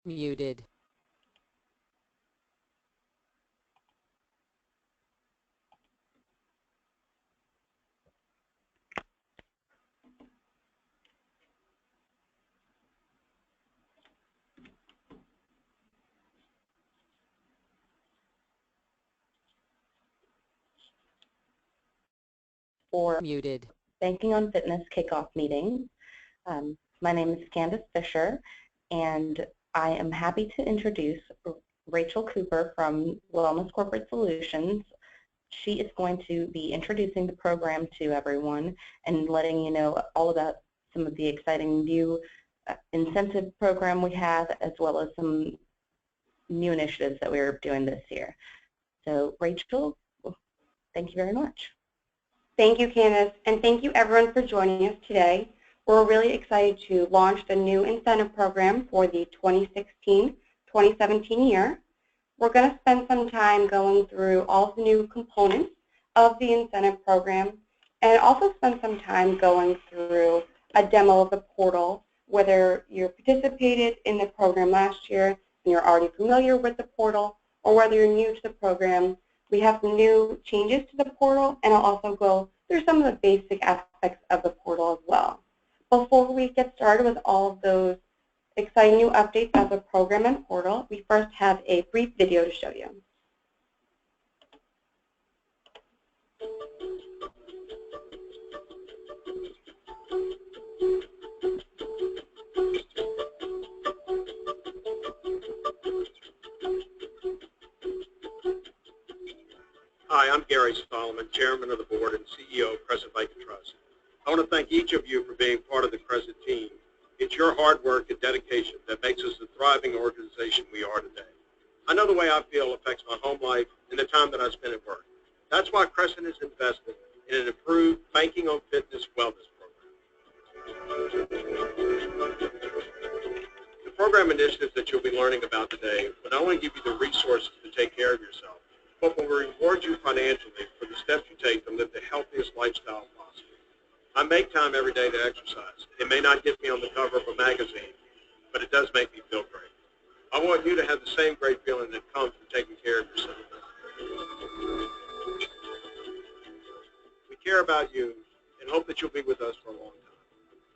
Muted. For Muted. Banking on Fitness kickoff meeting. My name is Candace Fisher, and I am happy to introduce Rachel Cooper from Wellness Corporate Solutions. She is going to be introducing the program to everyone and letting you know all about some of the exciting new incentive program we have, as well as some new initiatives that we're doing this year. So Rachel, thank you very much. Thank you, Candace, and thank you everyone for joining us today. We're really excited to launch the new incentive program for the 2016-2017 year. We're going to spend some time going through all the new components of the incentive program, and also spend some time going through a demo of the portal, whether you participated in the program last year and you're already familiar with the portal, or whether you're new to the program. We have some new changes to the portal, and I'll also go through some of the basic aspects of the portal as well. Before we get started with all of those exciting new updates of the program and portal, we first have a brief video to show you. Hi, I'm Gary Solomon, Chairman of the Board and CEO of Crescent Bank and Trust. I want to thank each of you for being part of the Crescent team. It's your hard work and dedication that makes us the thriving organization we are today. I know the way I feel affects my home life and the time that I spend at work. That's why Crescent is invested in an improved Banking on Fitness wellness program. The program initiatives that you'll be learning about today will not only give you the resources to take care of yourself, but will reward you financially for the steps you take to live the healthiest lifestyle possible. I make time every day to exercise. It may not get me on the cover of a magazine, but it does make me feel great. I want you to have the same great feeling that comes from taking care of yourself. We care about you and hope that you'll be with us for a long time.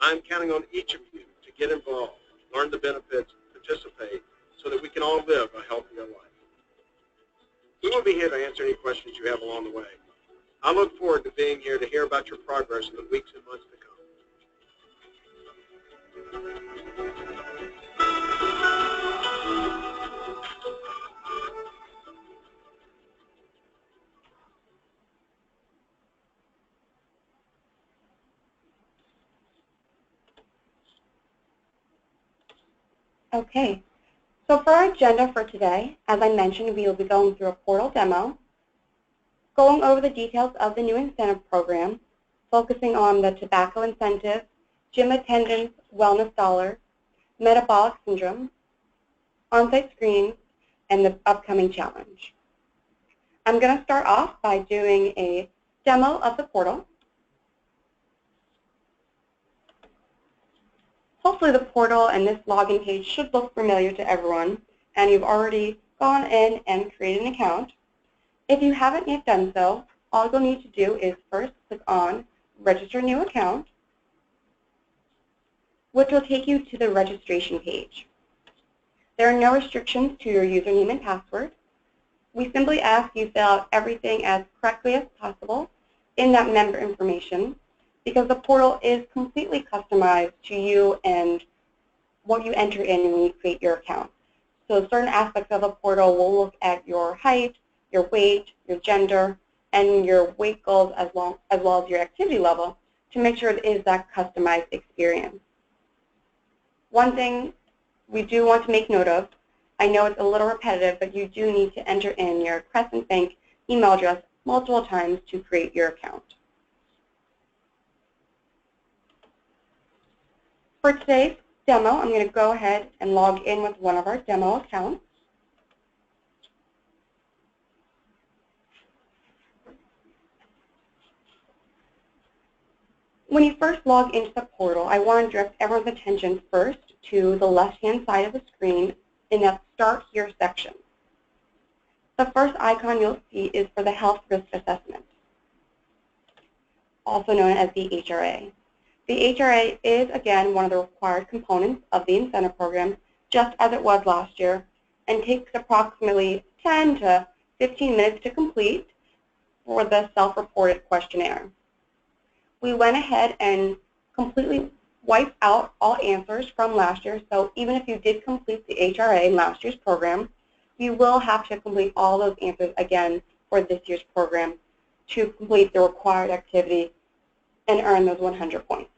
I'm counting on each of you to get involved, learn the benefits, participate, so that we can all live a healthier life. We will be here to answer any questions you have along the way. I look forward to being here to hear about your progress in the weeks and months to come. Okay. So for our agenda for today, as I mentioned, we will be going through a portal demo, going over the details of the new incentive program, focusing on the tobacco incentive, gym attendance, wellness dollar, metabolic syndrome, on-site screenings, and the upcoming challenge. I'm going to start off by doing a demo of the portal. Hopefully the portal and this login page should look familiar to everyone, and you've already gone in and created an account. If you haven't yet done so, all you'll need to do is first click on Register New Account, which will take you to the registration page. There are no restrictions to your username and password. We simply ask you fill out everything as correctly as possible in that member information, because the portal is completely customized to you and what you enter in when you create your account. So certain aspects of the portal will look at your height, your weight, your gender, and your weight goals as well as your activity level to make sure it is that customized experience. One thing we do want to make note of, I know it's a little repetitive, but you do need to enter in your Crescent Bank email address multiple times to create your account. For today's demo, I'm going to go ahead and log in with one of our demo accounts. When you first log into the portal, I want to direct everyone's attention first to the left-hand side of the screen in that Start Here section. The first icon you'll see is for the Health Risk Assessment, also known as the HRA. The HRA is, again, one of the required components of the incentive program, just as it was last year, and takes approximately 10 to 15 minutes to complete for the self-reported questionnaire. We went ahead and completely wiped out all answers from last year, so even if you did complete the HRA in last year's program, you will have to complete all those answers again for this year's program to complete the required activity and earn those 100 points.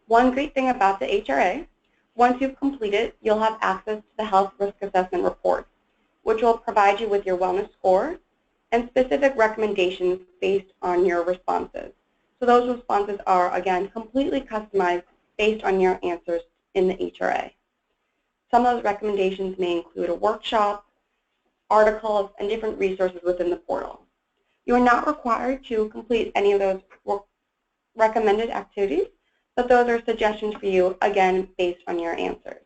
One great thing about the HRA, once you've completed, you'll have access to the Health Risk Assessment Report, which will provide you with your wellness score and specific recommendations based on your responses. So those responses are, again, completely customized based on your answers in the HRA. Some of those recommendations may include a workshop, articles, and different resources within the portal. You are not required to complete any of those recommended activities, but those are suggestions for you, again, based on your answers.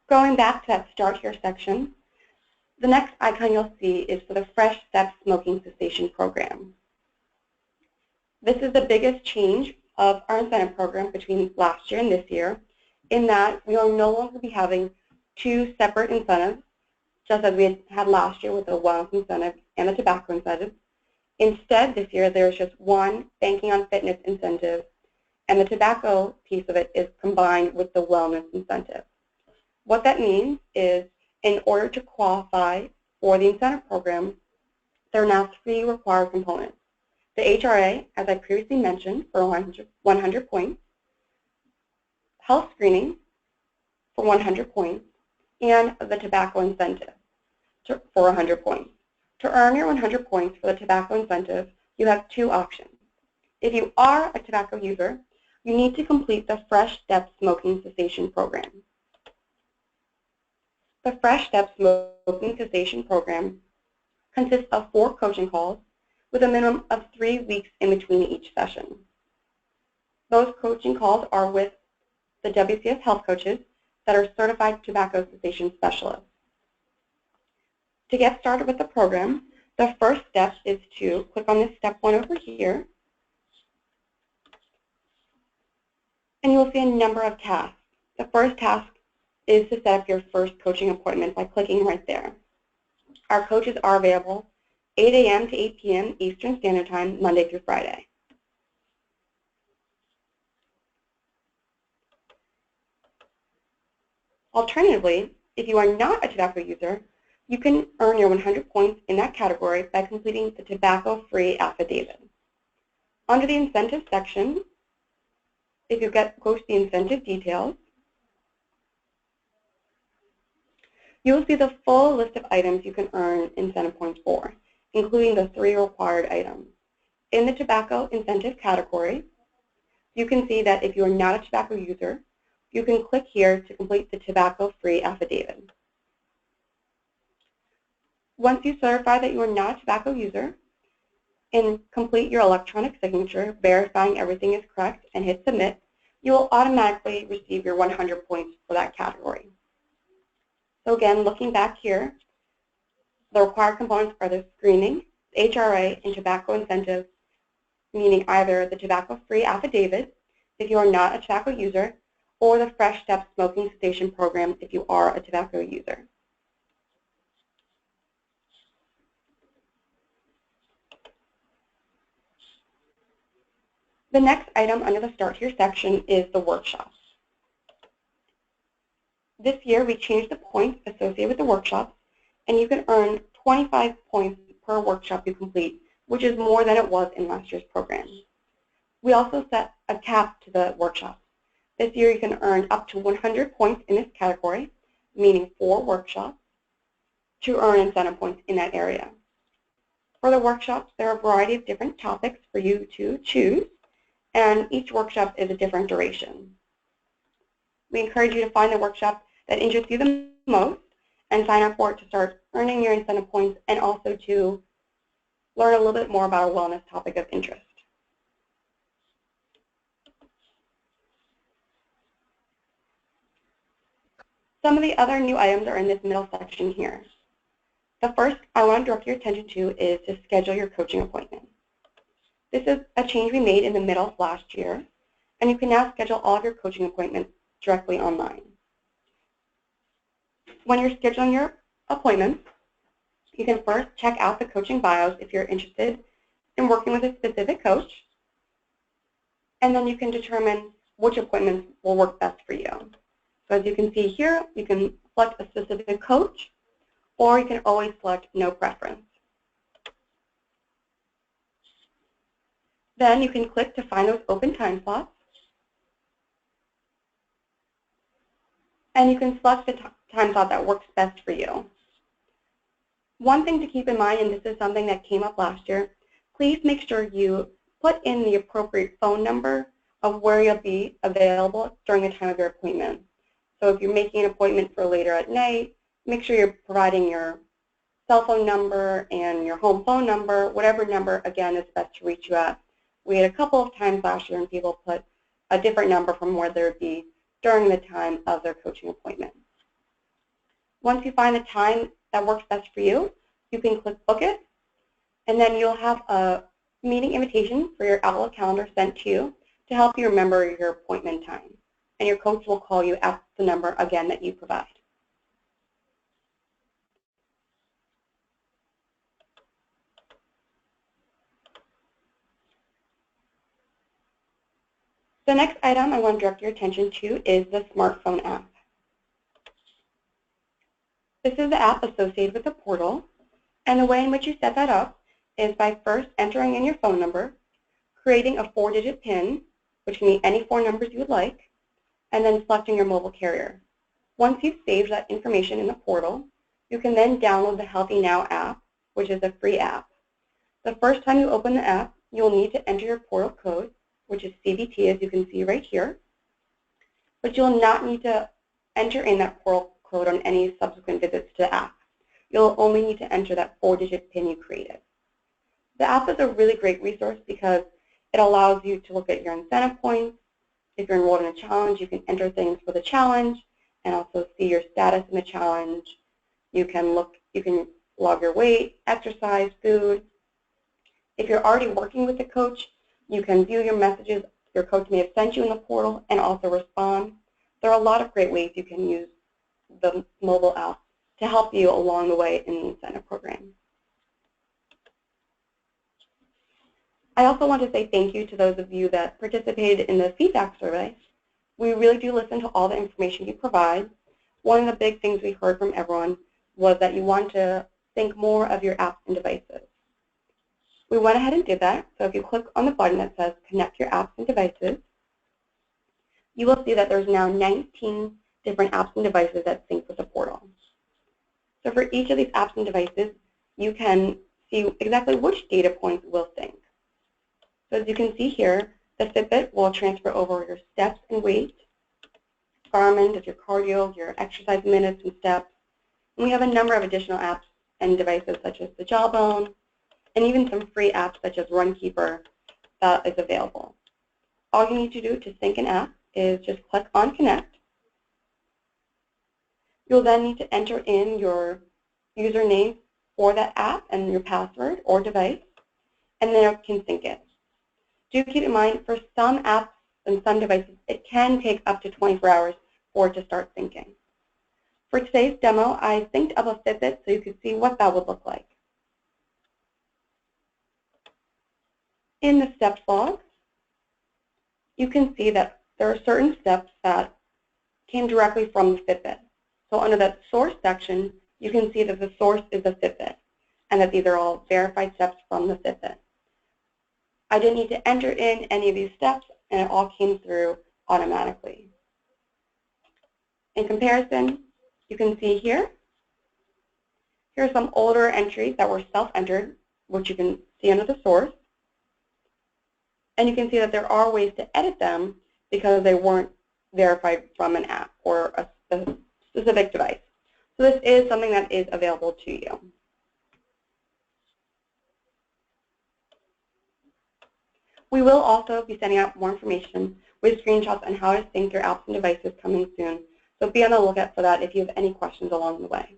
Going back to that Start Here section, the next icon you'll see is for the Fresh Steps Smoking Cessation Program. This is the biggest change of our incentive program between last year and this year, in that we will no longer be having two separate incentives, just as we had last year with the wellness incentive and the tobacco incentive. Instead, this year, there's just one banking on fitness incentive, and the tobacco piece of it is combined with the wellness incentive. What that means is, in order to qualify for the incentive program, there are now three required components. The HRA, as I previously mentioned, for 100 points, health screening for 100 points, and the tobacco incentive for 100 points. To earn your 100 points for the tobacco incentive, you have two options. If you are a tobacco user, you need to complete the Fresh Steps Smoking Cessation Program. The Fresh Steps Smoking Cessation Program consists of 4 coaching calls with a minimum of 3 weeks in between each session. Those coaching calls are with the WCS health coaches that are certified tobacco cessation specialists. To get started with the program, the first step is to click on this step 1 over here, and you will see a number of tasks. The first task is to set up your first coaching appointment by clicking right there. Our coaches are available 8 a.m. to 8 p.m. Eastern Standard Time, Monday through Friday. Alternatively, if you are not a tobacco user, you can earn your 100 points in that category by completing the tobacco-free affidavit. Under the incentive section, if you go to the incentive details, you will see the full list of items you can earn incentive points for, including the 3 required items. In the tobacco incentive category, you can see that if you are not a tobacco user, you can click here to complete the tobacco-free affidavit. Once you certify that you are not a tobacco user and complete your electronic signature verifying everything is correct and hit submit, you will automatically receive your 100 points for that category. So again, looking back here, the required components are the screening, HRA, and tobacco incentive, meaning either the tobacco-free affidavit if you are not a tobacco user, or the Fresh Steps Smoking Cessation Program if you are a tobacco user. The next item under the Start Here section is the workshops. This year we changed the points associated with the workshops, and you can earn 25 points per workshop you complete, which is more than it was in last year's program. We also set a cap to the workshops. This year you can earn up to 100 points in this category, meaning 4 workshops, to earn incentive points in that area. For the workshops, there are a variety of different topics for you to choose, and each workshop is a different duration. We encourage you to find the workshop that interests you the most and sign up for it to start earning your incentive points, and also to learn a little bit more about a wellness topic of interest. Some of the other new items are in this middle section here. The first I want to direct your attention to is to schedule your coaching appointment. This is a change we made in the middle of last year, and you can now schedule all of your coaching appointments directly online. When you're scheduling your appointments, you can first check out the coaching bios if you're interested in working with a specific coach, and then you can determine which appointments will work best for you. So as you can see here, you can select a specific coach, or you can always select no preference. Then you can click to find those open time slots, and you can select the time slot that works best for you. One thing to keep in mind, and this is something that came up last year, please make sure you put in the appropriate phone number of where you'll be available during the time of your appointment. So if you're making an appointment for later at night, make sure you're providing your cell phone number and your home phone number, whatever number, again, is best to reach you at. We had a couple of times last year when people put a different number from where they would be during the time of their coaching appointment. Once you find the time that works best for you, you can click Book It, and then you'll have a meeting invitation for your Outlook calendar sent to you to help you remember your appointment time. And your coach will call you at the number, again, that you provide. The next item I want to direct your attention to is the smartphone app. This is the app associated with the portal, and the way in which you set that up is by first entering in your phone number, creating a 4-digit PIN, which can be any 4 numbers you would like, and then selecting your mobile carrier. Once you've saved that information in the portal, you can then download the Healthy Now app, which is a free app. The first time you open the app, you'll need to enter your portal code, which is CVT, as you can see right here, but you'll not need to enter in that portal code on any subsequent visits to the app. You'll only need to enter that 4-digit PIN you created. The app is a really great resource because it allows you to look at your incentive points. If you're enrolled in a challenge, you can enter things for the challenge and also see your status in the challenge. You can log your weight, exercise, food. If you're already working with a coach, you can view your messages your coach may have sent you in the portal and also respond. There are a lot of great ways you can use the mobile app to help you along the way in the incentive program. I also want to say thank you to those of you that participated in the feedback survey. We really do listen to all the information you provide. One of the big things we heard from everyone was that you want to think more of your apps and devices. We went ahead and did that. So if you click on the button that says Connect Your Apps and Devices, you will see that there's now 19 different apps and devices that sync with the portal. So for each of these apps and devices, you can see exactly which data points will sync. So as you can see here, the Fitbit will transfer over your steps and weight. Garmin does your cardio, your exercise minutes and steps. And we have a number of additional apps and devices such as the Jawbone, and even some free apps such as Runkeeper that is available. All you need to do to sync an app is just click on Connect. You'll then need to enter in your username for that app and your password or device, and then it can sync it. Do keep in mind, for some apps and some devices, it can take up to 24 hours for it to start syncing. For today's demo, I synced up a Fitbit so you could see what that would look like. In the steps log, you can see that there are certain steps that came directly from the Fitbit. So under that source section, you can see that the source is the Fitbit and that these are all verified steps from the Fitbit. I didn't need to enter in any of these steps, and it all came through automatically. In comparison, you can see here are some older entries that were self-entered, which you can see under the source. And you can see that there are ways to edit them because they weren't verified from an app or a specific device. So this is something that is available to you. We will also be sending out more information with screenshots on how to sync your apps and devices coming soon. So be on the lookout for that if you have any questions along the way.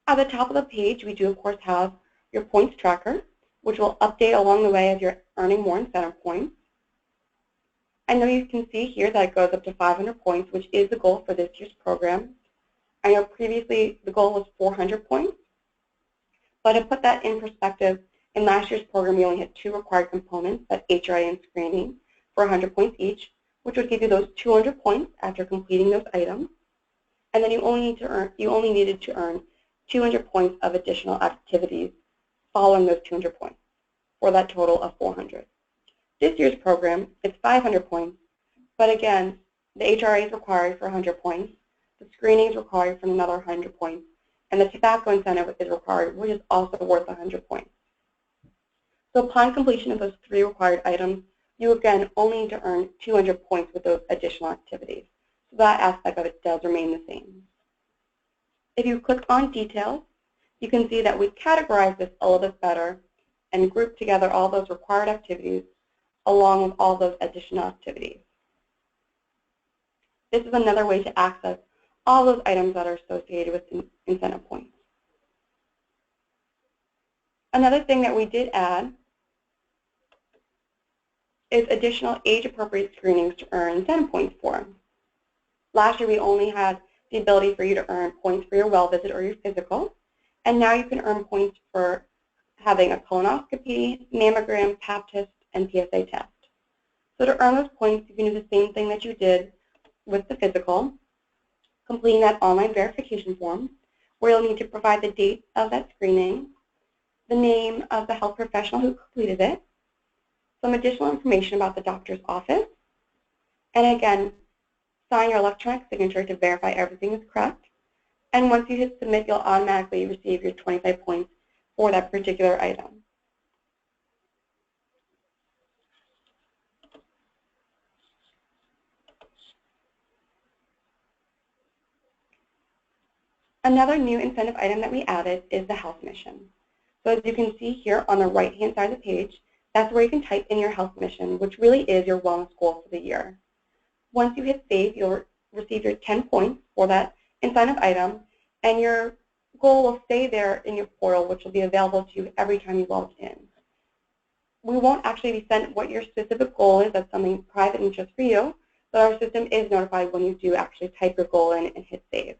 At the top of the page, we do, of course, have your points tracker, which will update along the way as you're earning more incentive points. I know you can see here that it goes up to 500 points, which is the goal for this year's program. I know previously the goal was 400 points, but to put that in perspective, in last year's program we only had 2 required components, that HRA and screening, for 100 points each, which would give you those 200 points after completing those items. And then you only needed to earn 200 points of additional activities following those 200 points, for that total of 400. This year's program is 500 points, but again, the HRA is required for 100 points, the screening is required for another 100 points, and the tobacco incentive is required, which is also worth 100 points. So upon completion of those 3 required items, you again only need to earn 200 points with those additional activities. So that aspect of it does remain the same. If you click on details, you can see that we categorize this a little bit better and group together all those required activities along with all those additional activities. This is another way to access all those items that are associated with incentive points. Another thing that we did add is additional age-appropriate screenings to earn incentive points for. Last year we only had the ability for you to earn points for your well visit or your physical, and now you can earn points for having a colonoscopy, mammogram, pap test, and PSA test. So to earn those points, you can do the same thing that you did with the physical, completing that online verification form, where you'll need to provide the date of that screening, the name of the health professional who completed it, some additional information about the doctor's office, and again, sign your electronic signature to verify everything is correct. And once you hit submit, you'll automatically receive your 25 points for that particular item. Another new incentive item that we added is the health mission. So as you can see here on the right-hand side of the page, that's where you can type in your health mission, which really is your wellness goal for the year. Once you hit save, you'll receive your 10 points for that incentive item, and your goal will stay there in your portal, which will be available to you every time you log in. We won't actually be sent what your specific goal is. That's something private and just for you, but our system is notified when you do actually type your goal in and hit save.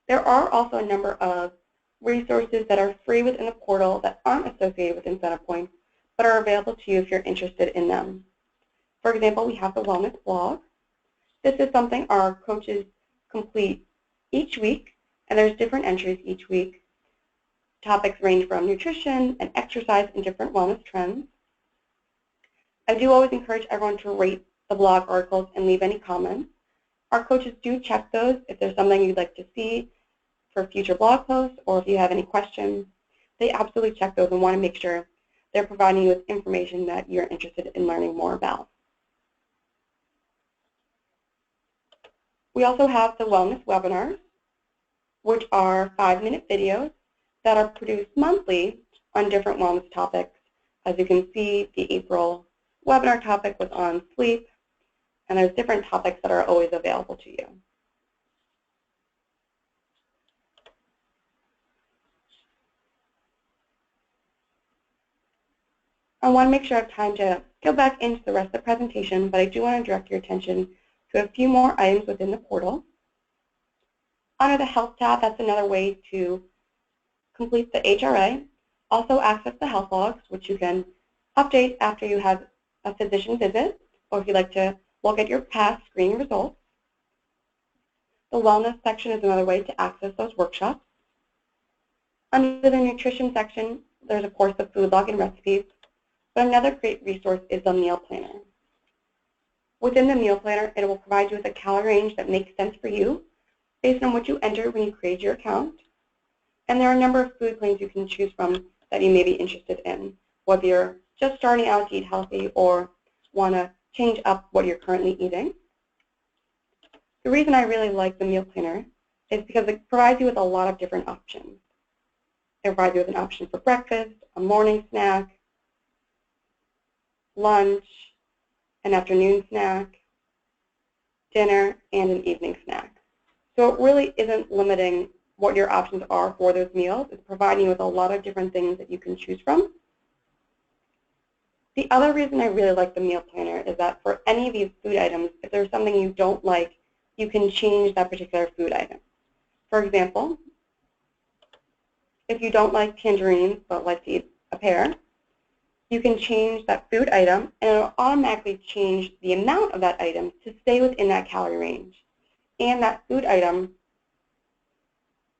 There are also a number of resources that are free within the portal that aren't associated with incentive points, but are available to you if you're interested in them. For example, we have the Wellness blog. This is something our coaches complete each week, and there's different entries each week. Topics range from nutrition and exercise and different wellness trends. I do always encourage everyone to rate the blog articles and leave any comments. Our coaches do check those if there's something you'd like to see for future blog posts, or if you have any questions. They absolutely check those and want to make sure they're providing you with information that you're interested in learning more about. We also have the wellness webinars, which are 5-minute videos that are produced monthly on different wellness topics. As you can see, the April webinar topic was on sleep, and there's different topics that are always available to you. I want to make sure I have time to go back into the rest of the presentation, but I do want to direct your attention to a few more items within the portal. Under the Health tab, that's another way to complete the HRA. Also access the health logs, which you can update after you have a physician visit, or if you'd like to look at your past screening results. The Wellness section is another way to access those workshops. Under the Nutrition section, there's of course the food log and recipes, but another great resource is the meal planner. Within the meal planner, it will provide you with a calorie range that makes sense for you based on what you enter when you create your account. And there are a number of food plans you can choose from that you may be interested in, whether you're just starting out to eat healthy or want to change up what you're currently eating. The reason I really like the meal planner is because it provides you with a lot of different options. It provides you with an option for breakfast, a morning snack, lunch, an afternoon snack, dinner, and an evening snack. So it really isn't limiting what your options are for those meals. It's providing you with a lot of different things that you can choose from. The other reason I really like the meal planner is that for any of these food items, if there's something you don't like, you can change that particular food item. For example, if you don't like tangerines but like to eat a pear, you can change that food item and it will automatically change the amount of that item to stay within that calorie range. And that food item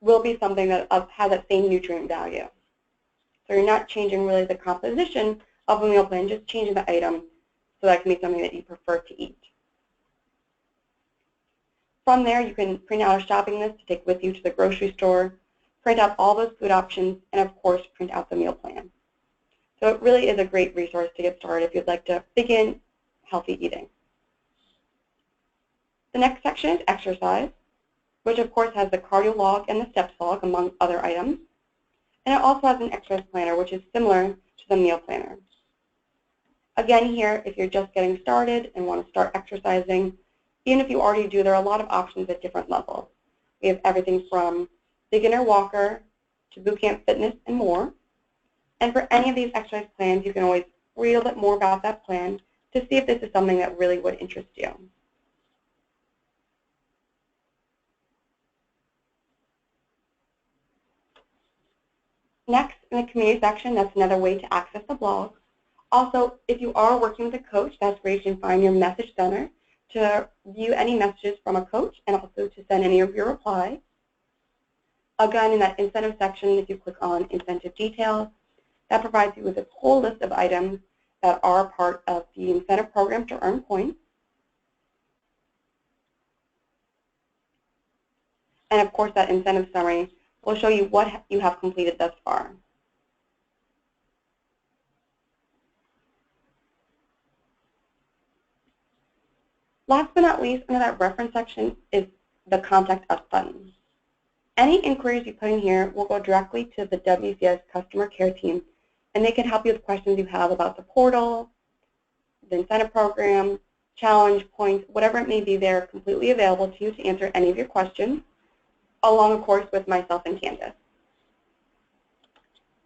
will be something that has that same nutrient value. So you're not changing really the composition of a meal plan, just changing the item so that can be something that you prefer to eat. From there, you can print out a shopping list to take with you to the grocery store, print out all those food options, and of course, print out the meal plan. So it really is a great resource to get started if you'd like to begin healthy eating. The next section is exercise, which of course has the cardio log and the steps log, among other items. And it also has an exercise planner, which is similar to the meal planner. Again here, if you're just getting started and want to start exercising, even if you already do, there are a lot of options at different levels. We have everything from beginner walker to boot camp fitness and more. And for any of these exercise plans, you can always read a bit more about that plan to see if this is something that really would interest you. Next, in the community section, that's another way to access the blog. Also, if you are working with a coach, that's where you can find your message center to view any messages from a coach and also to send any of your replies. Again, in that incentive section, if you click on incentive details, that provides you with a whole list of items that are part of the incentive program to earn points. And of course, that incentive summary will show you what you have completed thus far. Last but not least, under that reference section is the Contact Us button. Any inquiries you put in here will go directly to the WCS customer care team, and they can help you with questions you have about the portal, the incentive program, challenge points, whatever it may be. They're completely available to you to answer any of your questions, along, of course, with myself and Candace.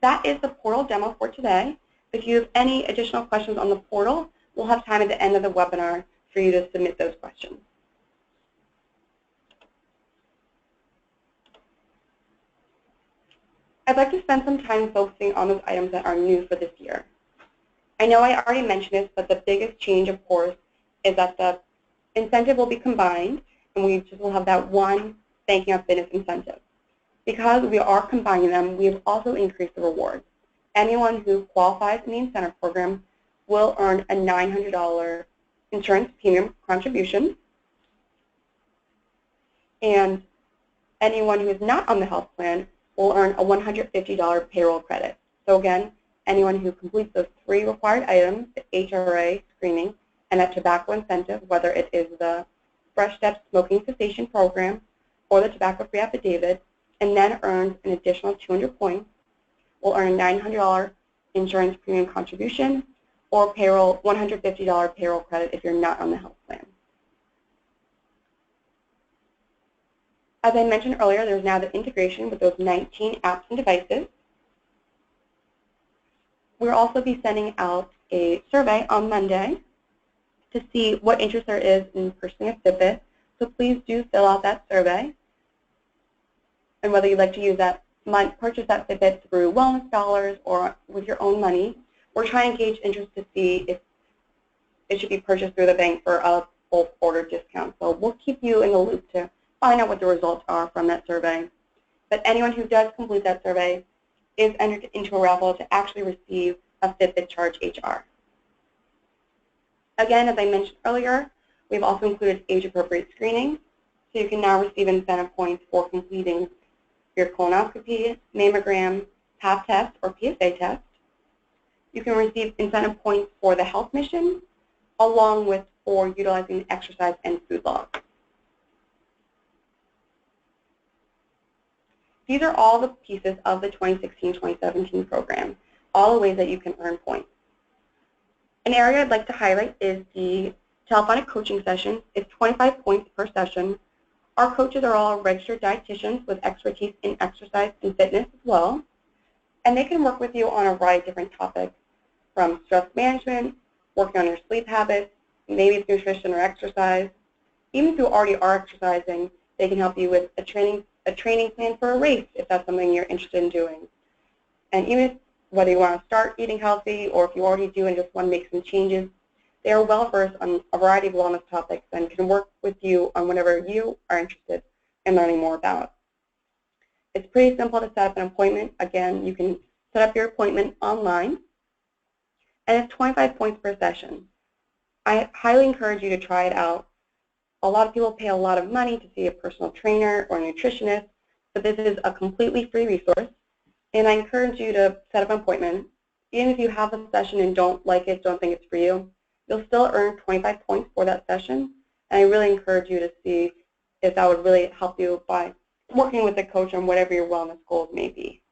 That is the portal demo for today. If you have any additional questions on the portal, we'll have time at the end of the webinar for you to submit those questions. I'd like to spend some time focusing on those items that are new for this year. I know I already mentioned this, but the biggest change, of course, is that the incentive will be combined, and we just will have that one Thanking Up Fitness incentive. Because we are combining them, we have also increased the rewards. Anyone who qualifies in the incentive program will earn a $900 insurance premium contribution, and anyone who is not on the health plan will earn a $150 payroll credit. So again, anyone who completes those 3 required items, the HRA screening and that tobacco incentive, whether it is the Fresh Steps Smoking Cessation Program or the tobacco-free affidavit, and then earns an additional 200 points, will earn a $900 insurance premium contribution or payroll $150 payroll credit if you're not on the health plan. As I mentioned earlier, there's now the integration with those 19 apps and devices. We'll also be sending out a survey on Monday to see what interest there is in pursuing a Fitbit. So please do fill out that survey. And whether you'd like to use that, purchase that Fitbit through wellness dollars or with your own money, we're trying to gauge interest to see if it should be purchased through the bank for a bulk order discount. So we'll keep you in the loop to find out what the results are from that survey. But anyone who does complete that survey is entered into a raffle to actually receive a Fitbit Charge HR. Again, as I mentioned earlier, we've also included age-appropriate screening, so you can now receive incentive points for completing your colonoscopy, mammogram, Pap test, or PSA test. You can receive incentive points for the health mission, along with for utilizing the exercise and food log. These are all the pieces of the 2016-2017 program, all the ways that you can earn points. An area I'd like to highlight is the telephonic coaching session. It's 25 points per session. Our coaches are all registered dietitians with expertise in exercise and fitness as well. And they can work with you on a variety of different topics, from stress management, working on your sleep habits, maybe it's nutrition or exercise. Even if you already are exercising, they can help you with a training plan for a race if that's something you're interested in doing. And even if, whether you want to start eating healthy or if you already do and just want to make some changes, they are well versed on a variety of wellness topics and can work with you on whatever you are interested in learning more about. It's pretty simple to set up an appointment. Again, you can set up your appointment online, and it's 25 points per session. I highly encourage you to try it out. A lot of people pay a lot of money to see a personal trainer or a nutritionist, but this is a completely free resource, and I encourage you to set up an appointment. Even if you have a session and don't like it, don't think it's for you, you'll still earn 25 points for that session, and I really encourage you to see if that would really help you by working with a coach on whatever your wellness goals may be.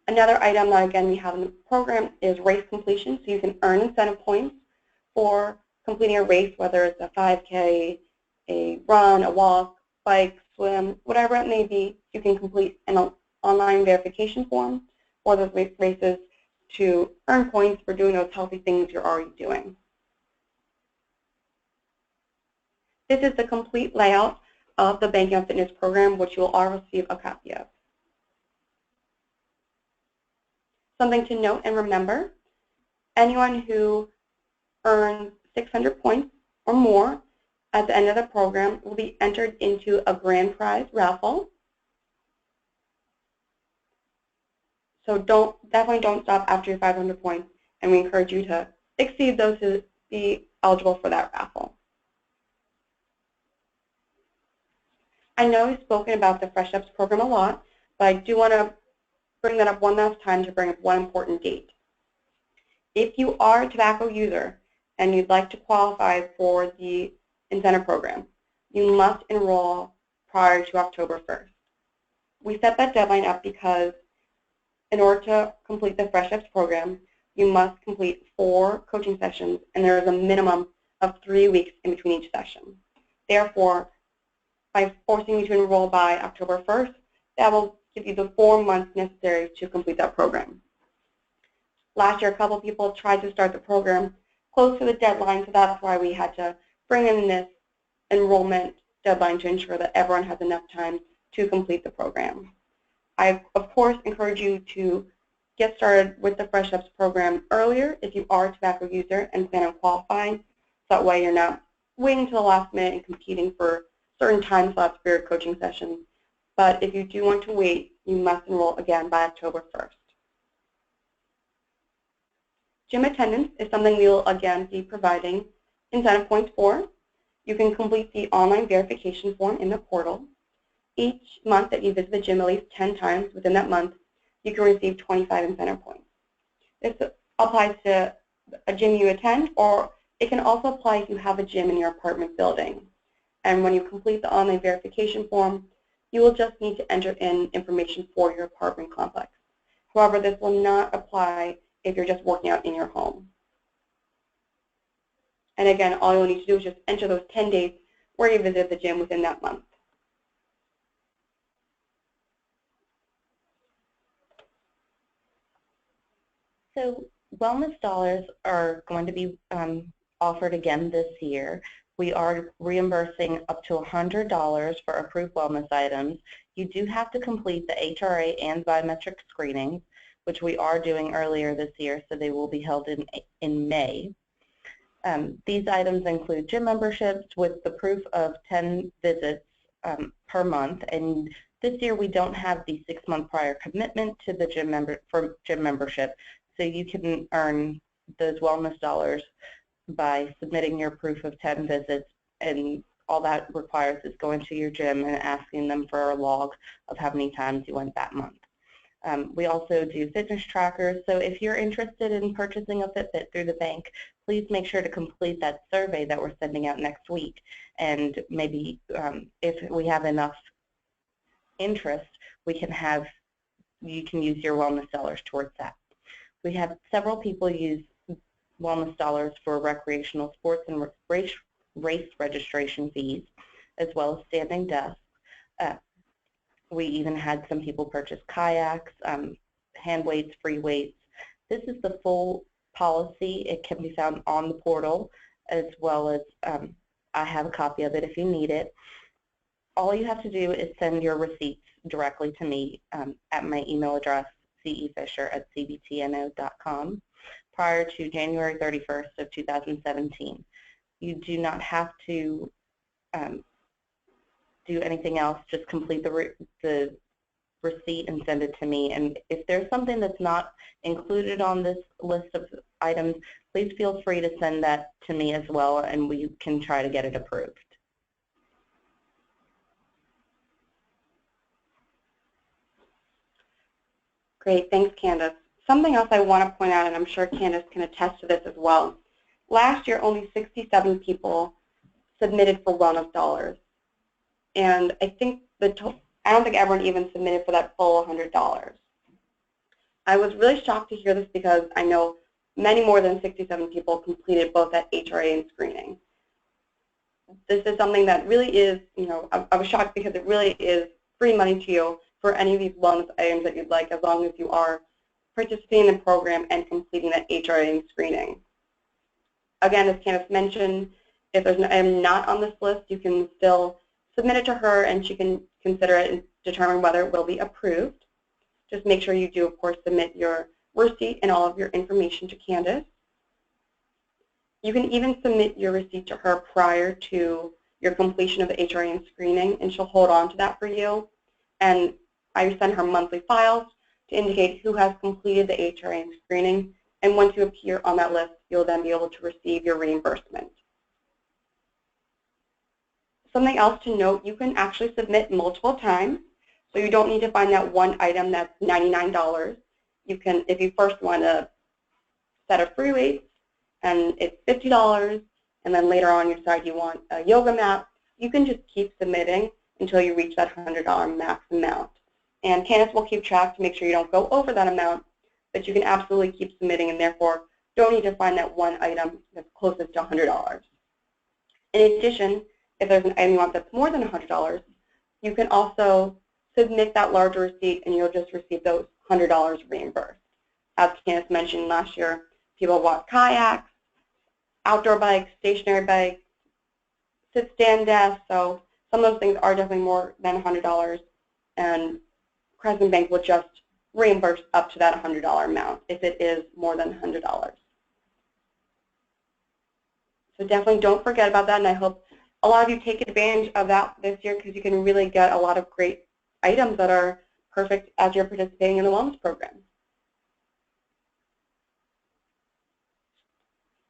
Another item that, again, we have in the program is race completion, so you can earn incentive points for completing a race, whether it's a 5K, a run, a walk, bike, swim, whatever it may be. You can complete an online verification form for those races to earn points for doing those healthy things you're already doing. This is the complete layout of the Banking on Fitness program, which you will all receive a copy of. Something to note and remember, anyone who earns 600 points or more at the end of the program will be entered into a grand prize raffle. So definitely don't stop after your 500 points, and we encourage you to exceed those to be eligible for that raffle. I know we've spoken about the Fresh Ups program a lot, but I do want to bring that up one last time to bring up one important date. If you are a tobacco user and you'd like to qualify for the incentive program, you must enroll prior to October 1st. We set that deadline up because in order to complete the Fresh Ups program, you must complete 4 coaching sessions, and there is a minimum of 3 weeks in between each session. Therefore, by forcing you to enroll by October 1st, that will give you the 4 months necessary to complete that program. Last year, a couple of people tried to start the program close to the deadline, so that's why we had to bring in this enrollment deadline to ensure that everyone has enough time to complete the program. I, of course, encourage you to get started with the Fresh Ups program earlier if you are a tobacco user and plan on qualifying, so that way you're not waiting until the last minute and competing for certain time slots for your coaching sessions. But if you do want to wait, you must enroll again by October 1st. Gym attendance is something we will again be providing incentive points for. You can complete the online verification form in the portal. Each month that you visit the gym at least 10 times within that month, you can receive 25 incentive points. This applies to a gym you attend, or it can also apply if you have a gym in your apartment building. And when you complete the online verification form, you will just need to enter in information for your apartment complex. However, this will not apply if you're just working out in your home. And again, all you'll need to do is just enter those 10 days where you visited the gym within that month. So wellness dollars are going to be offered again this year. We are reimbursing up to $100 for approved wellness items. You do have to complete the HRA and biometric screenings, which we are doing earlier this year, so they will be held in May. These items include gym memberships with the proof of 10 visits per month, and this year we don't have the 6-month prior commitment to the gym membership, so you can earn those wellness dollars by submitting your proof of 10 visits, and all that requires is going to your gym and asking them for a log of how many times you went that month. We also do fitness trackers, so if you're interested in purchasing a Fitbit through the bank, please make sure to complete that survey that we're sending out next week, and maybe if we have enough interest, we can have you can use your wellness dollars towards that. We have several people use wellness dollars for recreational sports and race registration fees, as well as standing desks. We even had some people purchase kayaks, hand weights, free weights. This is the full policy. It can be found on the portal, as well as I have a copy of it if you need it. All you have to do is send your receipts directly to me at my email address, cefisher@cbtno.com, prior to January 31st of 2017. You do not have to do anything else. Just complete the receipt and send it to me. And if there's something that's not included on this list of items, please feel free to send that to me as well, and we can try to get it approved. Great, thanks, Candace. Something else I want to point out, and I'm sure Candace can attest to this as well. Last year, only 67 people submitted for wellness dollars. And I think I don't think everyone even submitted for that full $100. I was really shocked to hear this because I know many more than 67 people completed both that HRA and screening. This is something that really is, I was shocked because it really is free money to you for any of these wellness items that you'd like, as long as you are participating in the program and completing that HRA and screening. Again, as Candace mentioned, if there's an item not on this list, you can still submit it to her and she can consider it and determine whether it will be approved. Just make sure you do, of course, submit your receipt and all of your information to Candace. You can even submit your receipt to her prior to your completion of the HRA and screening, and she'll hold on to that for you. And I send her monthly files to indicate who has completed the HRA and screening, and once you appear on that list, you'll then be able to receive your reimbursement. Something else to note, you can actually submit multiple times, so you don't need to find that one item that's $99. You can, if you first want a set of free weights and it's $50, and then later on you decide you want a yoga mat, you can just keep submitting until you reach that $100 max amount. And Candace will keep track to make sure you don't go over that amount, but you can absolutely keep submitting and therefore don't need to find that one item that's closest to $100. In addition, if there's an item you want that's more than $100, you can also submit that larger receipt and you'll just receive those $100 reimbursed. As Candace mentioned, last year, people bought kayaks, outdoor bikes, stationary bikes, sit-stand desks, so some of those things are definitely more than $100, and Crescent Bank will just reimburse up to that $100 amount if it is more than $100. So definitely don't forget about that, and I hope a lot of you take advantage of that this year because you can really get a lot of great items that are perfect as you're participating in the wellness program.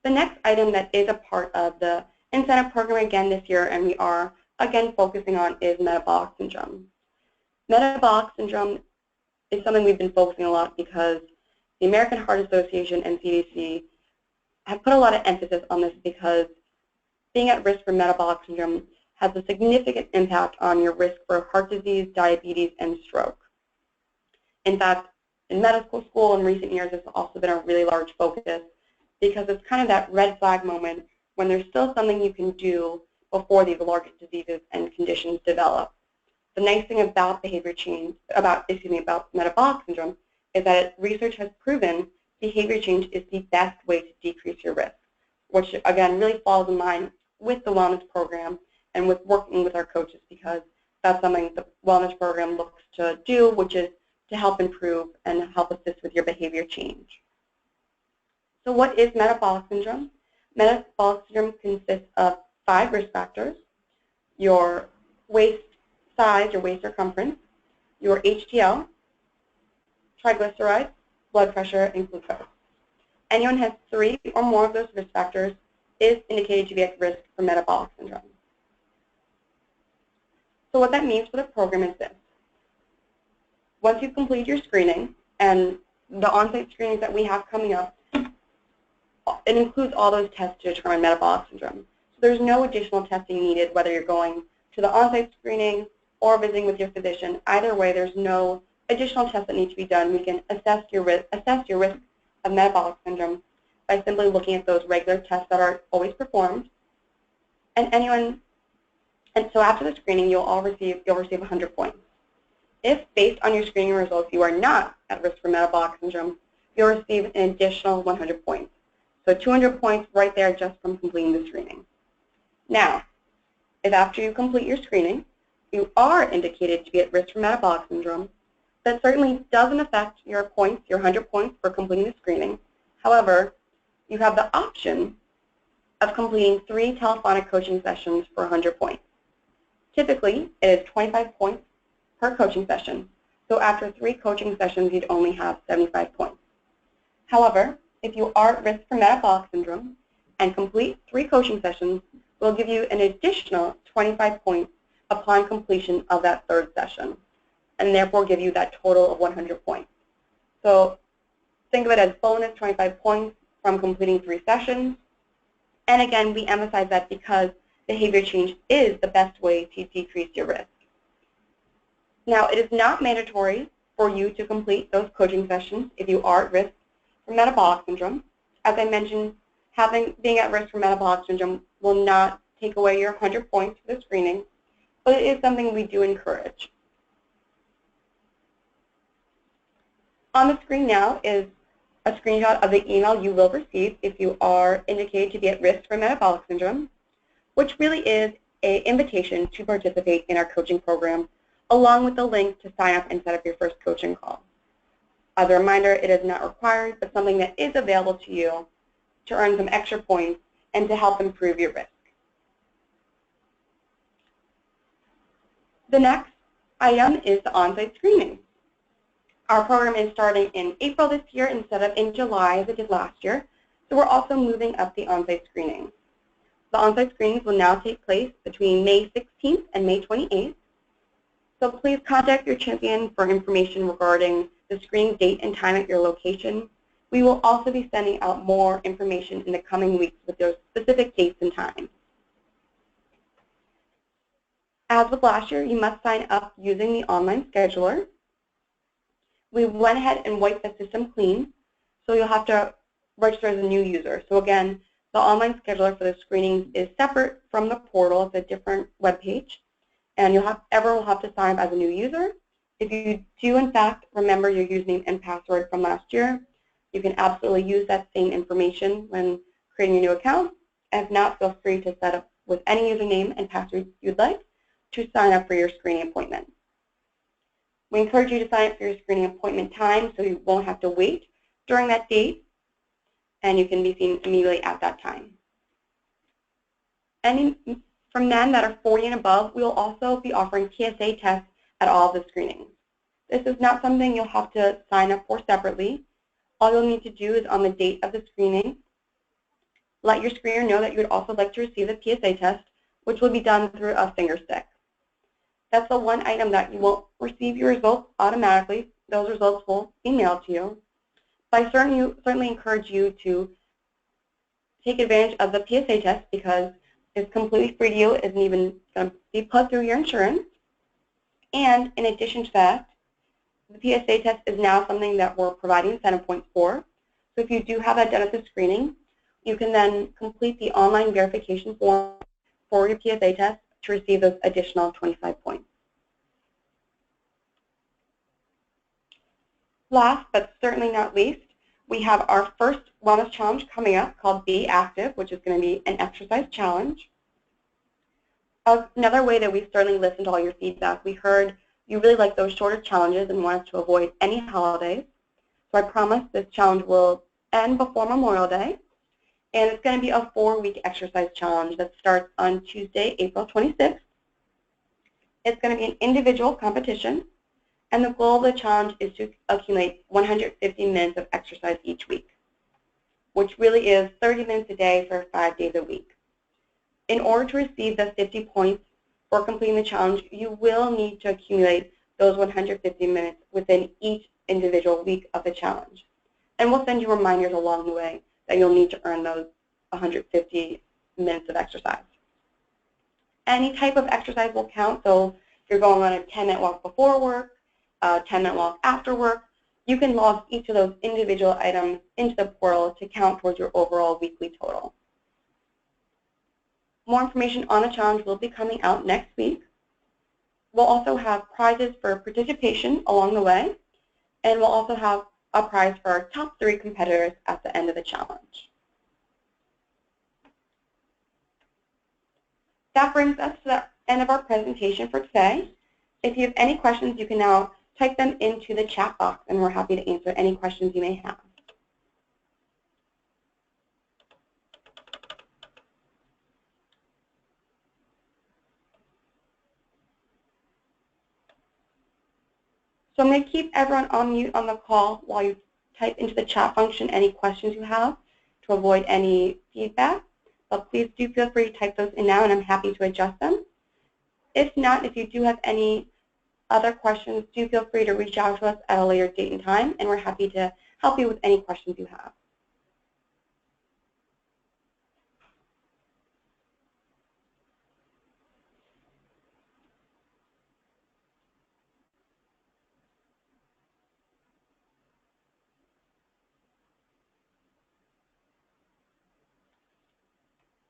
The next item that is a part of the incentive program again this year, and we are again focusing on, is metabolic syndrome. Metabolic syndrome is something we've been focusing a lot because the American Heart Association and CDC have put a lot of emphasis on this because being at risk for metabolic syndrome has a significant impact on your risk for heart disease, diabetes, and stroke. In fact, in medical school in recent years, it's also been a really large focus because it's kind of that red flag moment when there's still something you can do before these large diseases and conditions develop. The nice thing about behavior change, about metabolic syndrome, is that research has proven behavior change is the best way to decrease your risk, which again really falls in line with the wellness program and with working with our coaches, because that's something the wellness program looks to do, which is to help improve and help assist with your behavior change. So what is metabolic syndrome? Metabolic syndrome consists of 5 risk factors: your waist size, your waist circumference, your HDL, triglycerides, blood pressure, and glucose. Anyone who has 3 or more of those risk factors is indicated to be at risk for metabolic syndrome. So what that means for the program is this. Once you've completed your screening, and the on-site screenings that we have coming up, it includes all those tests to determine metabolic syndrome. So there's no additional testing needed, whether you're going to the on-site screening or visiting with your physician. Either way, there's no additional tests that need to be done, we can assess your risk of metabolic syndrome by simply looking at those regular tests that are always performed. And so after the screening, you'll receive 100 points. If based on your screening results you are not at risk for metabolic syndrome, you'll receive an additional 100 points. So 200 points right there just from completing the screening. Now, if after you complete your screening, you are indicated to be at risk for metabolic syndrome, that certainly doesn't affect your points, your 100 points for completing the screening. However, you have the option of completing 3 telephonic coaching sessions for 100 points. Typically, it is 25 points per coaching session. So after 3 coaching sessions, you'd only have 75 points. However, if you are at risk for metabolic syndrome and complete 3 coaching sessions, we'll give you an additional 25 points upon completion of that 3rd session, and therefore give you that total of 100 points. So think of it as bonus 25 points from completing 3 sessions. And again, we emphasize that because behavior change is the best way to decrease your risk. Now, it is not mandatory for you to complete those coaching sessions if you are at risk for metabolic syndrome. As I mentioned, being at risk for metabolic syndrome will not take away your 100 points for the screening, but it is something we do encourage. On the screen now is a screenshot of the email you will receive if you are indicated to be at risk for metabolic syndrome, which really is an invitation to participate in our coaching program, along with the link to sign up and set up your first coaching call. As a reminder, it is not required, but something that is available to you to earn some extra points and to help improve your risk. The next item is the on-site screening. Our program is starting in April this year instead of in July as it did last year, so we're also moving up the on-site screenings. The on-site screenings will now take place between May 16th and May 28th. So please contact your champion for information regarding the screening date and time at your location. We will also be sending out more information in the coming weeks with those specific dates and times. As with last year, you must sign up using the online scheduler. We went ahead and wiped the system clean, so you'll have to register as a new user. So again, the online scheduler for the screenings is separate from the portal. It's a different web page, and everyone will have to sign up as a new user. If you do, in fact, remember your username and password from last year, you can absolutely use that same information when creating a new account. If not, feel free to set up with any username and password you'd like to sign up for your screening appointment. We encourage you to sign up for your screening appointment time so you won't have to wait during that date, and you can be seen immediately at that time. From men that are 40 and above, we will also be offering PSA tests at all of the screenings. This is not something you'll have to sign up for separately. All you'll need to do is on the date of the screening, let your screener know that you would also like to receive the PSA test, which will be done through a finger stick. That's the one item that you won't receive your results automatically. Those results will be mailed to you. But I certainly encourage you to take advantage of the PSA test because it's completely free to you. It isn't even going to be put through your insurance. And in addition to that, the PSA test is now something that we're providing incentive points for. So if you do have that done at the screening, you can then complete the online verification form for your PSA test to receive those additional 25 points. Last but certainly not least, we have our first wellness challenge coming up called Be Active, which is going to be an exercise challenge. Another way that we certainly listened to all your feedback, we heard you really like those shorter challenges and wanted to avoid any holidays. So I promise this challenge will end before Memorial Day. And it's going to be a 4-week exercise challenge that starts on Tuesday, April 26th. It's going to be an individual competition, and the goal of the challenge is to accumulate 150 minutes of exercise each week, which really is 30 minutes a day for 5 days a week. In order to receive the 50 points for completing the challenge, you will need to accumulate those 150 minutes within each individual week of the challenge. And we'll send you reminders along the way that you'll need to earn those 150 minutes of exercise. Any type of exercise will count, so if you're going on a 10-minute walk before work, a 10-minute walk after work, you can log each of those individual items into the portal to count towards your overall weekly total. More information on the challenge will be coming out next week. We'll also have prizes for participation along the way, and we'll also have a prize for our top 3 competitors at the end of the challenge. That brings us to the end of our presentation for today. If you have any questions, you can now type them into the chat box, and we're happy to answer any questions you may have. So I'm going to keep everyone on mute on the call while you type into the chat function any questions you have to avoid any feedback. But please do feel free to type those in now, and I'm happy to adjust them. If not, if you do have any other questions, do feel free to reach out to us at a later date and time, and we're happy to help you with any questions you have.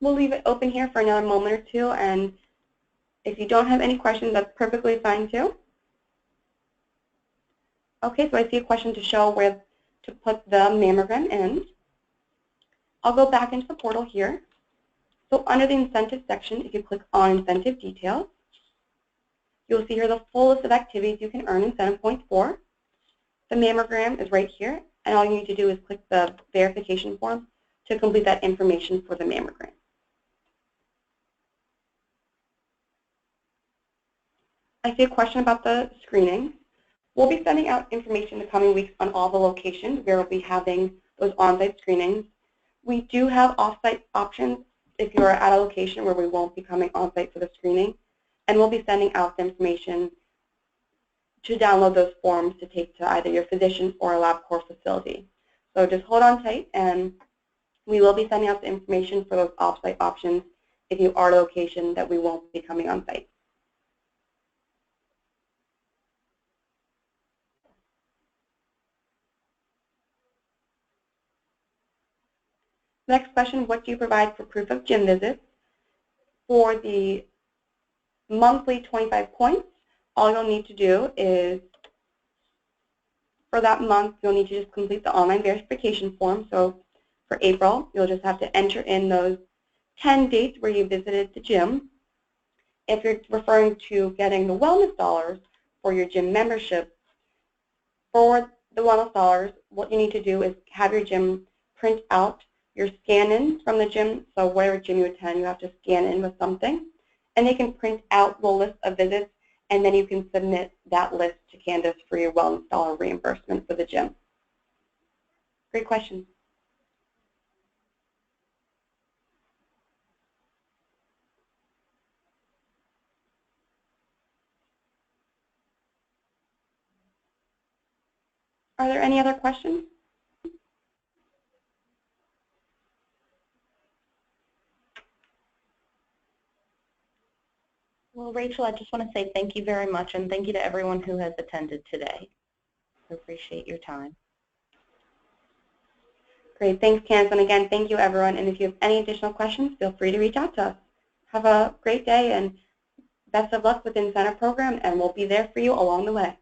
We'll leave it open here for another moment or two, and if you don't have any questions, that's perfectly fine too. Okay, so I see a question to show where to put the mammogram in. I'll go back into the portal here. So under the incentive section, if you click on incentive details, you'll see here the full list of activities you can earn incentive points for. The mammogram is right here, and all you need to do is click the verification form to complete that information for the mammogram. I see a question about the screening. We'll be sending out information in the coming weeks on all the locations where we'll be having those on-site screenings. We do have off-site options if you're at a location where we won't be coming on-site for the screening, and we'll be sending out the information to download those forms to take to either your physician or a LabCorp facility. So just hold on tight, and we will be sending out the information for those off-site options if you are at a location that we won't be coming on-site. Next question, what do you provide for proof of gym visits? For the monthly 25 points, all you'll need to do is, for that month, you'll need to just complete the online verification form. So for April, you'll just have to enter in those 10 dates where you visited the gym. If you're referring to getting the wellness dollars for your gym membership, for the wellness dollars, what you need to do is have your gym print out your scan-ins from the gym. So whatever gym you attend, you have to scan in with something. And they can print out the list of visits, and then you can submit that list to Candace for your wellness dollar reimbursement for the gym. Great question. Are there any other questions? Well, Rachel, I just want to say thank you very much, and thank you to everyone who has attended today. I appreciate your time. Great, thanks, Candace. And again, thank you, everyone. And if you have any additional questions, feel free to reach out to us. Have a great day, and best of luck with the incentive program, and we'll be there for you along the way.